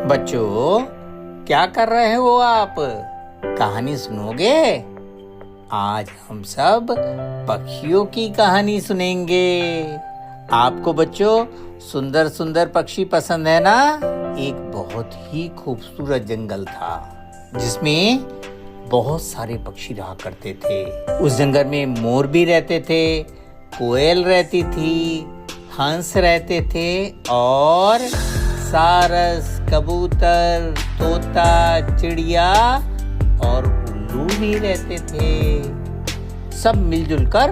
बच्चों, क्या कर रहे हो आप? कहानी सुनोगे? आज हम सब पक्षियों की कहानी सुनेंगे। आपको बच्चों सुंदर सुंदर पक्षी पसंद है ना? एक बहुत ही खूबसूरत जंगल था जिसमें बहुत सारे पक्षी रहा करते थे। उस जंगल में मोर भी रहते थे, कोयल रहती थी, हंस रहते थे और सारस, कबूतर, तोता, चिड़िया और उल्लू भी रहते थे। सब मिलजुल कर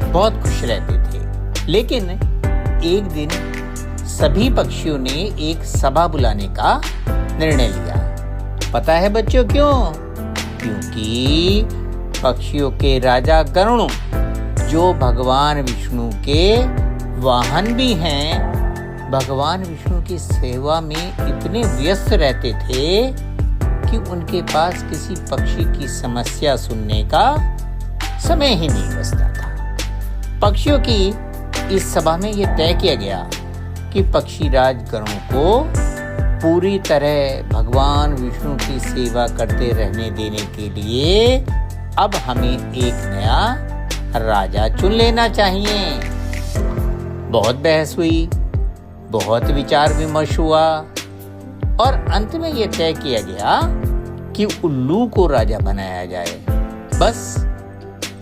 बहुत खुश रहते थे। लेकिन एक दिन सभी पक्षियों ने एक सभा बुलाने का निर्णय लिया। पता है बच्चों क्यों? क्योंकि पक्षियों के राजा गरुड़, जो भगवान विष्णु के वाहन भी हैं, भगवान विष्णु की सेवा में इतने व्यस्त रहते थे कि उनके पास किसी पक्षी की समस्या सुनने का समय ही नहीं बचता था। पक्षियों की इस सभा में यह तय किया गया कि पक्षीराज गरुड़ को पूरी तरह भगवान विष्णु की सेवा करते रहने देने के लिए अब हमें एक नया राजा चुन लेना चाहिए। बहुत बहस हुई, बहुत विचार विमर्श हुआ और अंत में यह तय किया गया कि उल्लू को राजा बनाया जाए। बस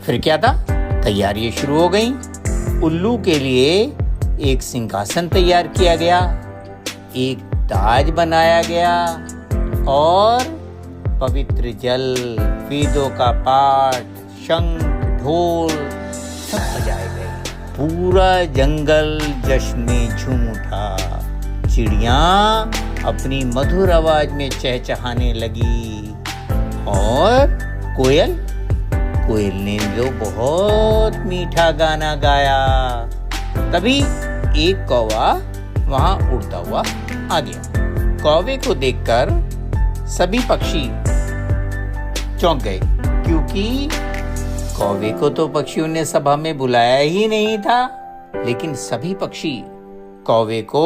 फिर क्या था, तैयारियां शुरू हो गईं। उल्लू के लिए एक सिंहासन तैयार किया गया, एक ताज बनाया गया और पवित्र जल, वेदों का पाठ, शंख, ढोल सब बजाए गए। पूरा जंगल जश्न में झूम उठा। चिड़ियां अपनी मधुर आवाज में चहचहाने लगी और कोयल ने जो बहुत मीठा गाना गाया। तभी एक कौवा वहां उड़ता हुआ आ गया। कौवे को देखकर सभी पक्षी चौंक गए, क्योंकि कौवे को तो पक्षियों ने सभा में बुलाया ही नहीं था। लेकिन सभी पक्षी कौवे को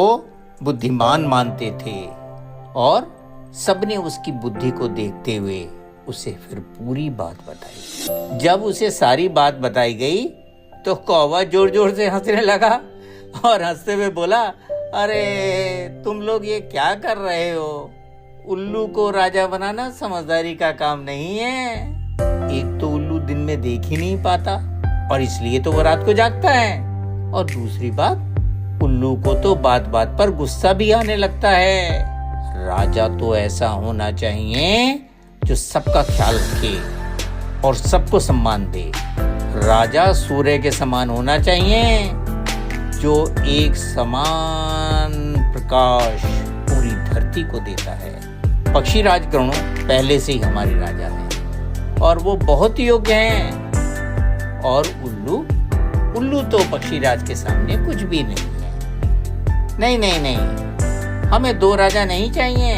बुद्धिमान मानते थे और सबने उसकी बुद्धि को देखते हुए उसे फिर पूरी बात बताई। जब उसे सारी बात बताई गई तो कौवा जोर जोर से हंसने लगा और हंसते हुए बोला, अरे तुम लोग ये क्या कर रहे हो? उल्लू को राजा बनाना समझदारी का काम नहीं है। एक तो उल्लू दिन में देख ही नहीं पाता और इसलिए तो वो रात को जागता है, और दूसरी बात उल्लू को तो बात बात पर गुस्सा भी आने लगता है। राजा तो ऐसा होना चाहिए जो सबका ख्याल रखे और सबको सम्मान दे। राजा सूर्य के समान होना चाहिए, जो एक समान प्रकाश पूरी धरती को देता है। पक्षीराज गरुड़ पहले से ही हमारे राजा हैं और वो बहुत योग्य हैं। और उल्लू तो पक्षीराज के सामने कुछ भी नहीं है। नहीं, हमें दो राजा नहीं चाहिए,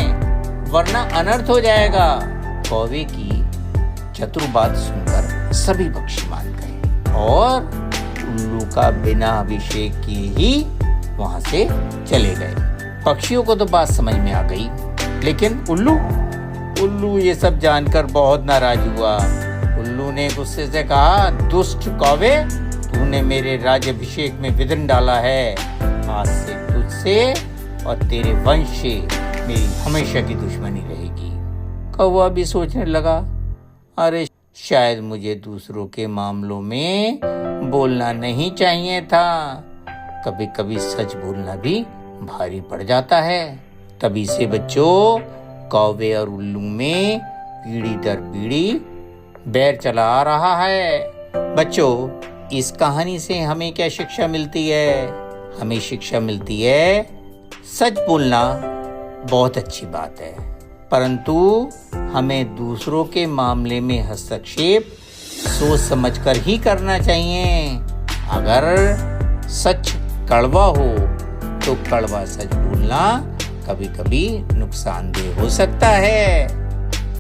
वरना अनर्थ हो जाएगा। कौवे की चतुर बात सुनकर सभी पक्षी मान गए और उल्लू का बिना अभिषेक किए ही वहां से चले गए। पक्षियों को तो बात समझ में आ गई, लेकिन उल्लू ये सब जानकर बहुत नाराज हुआ। उल्लू ने गुस्से से कहा, दुष्ट कौवे, तूने मेरे राज्याभिषेक में विघ्न डाला है। आज से तुझसे और तेरे वंश से मेरी हमेशा की दुश्मनी रहेगी। कौवा भी सोचने लगा, अरे शायद मुझे दूसरों के मामलों में बोलना नहीं चाहिए था। कभी कभी सच बोलना भी भारी पड़ जाता है। तभी से बच्चों, कौवे और उल्लू में पीढ़ी दर पीढ़ी बैर चला आ रहा है। बच्चों, इस कहानी से हमें क्या शिक्षा मिलती है? हमें शिक्षा मिलती है, सच बोलना बहुत अच्छी बात है, परंतु हमें दूसरों के मामले में हस्तक्षेप सोच समझकर ही करना चाहिए। अगर सच कड़वा हो तो कड़वा सच बोलना कभी कभी नुकसानदेह हो सकता है।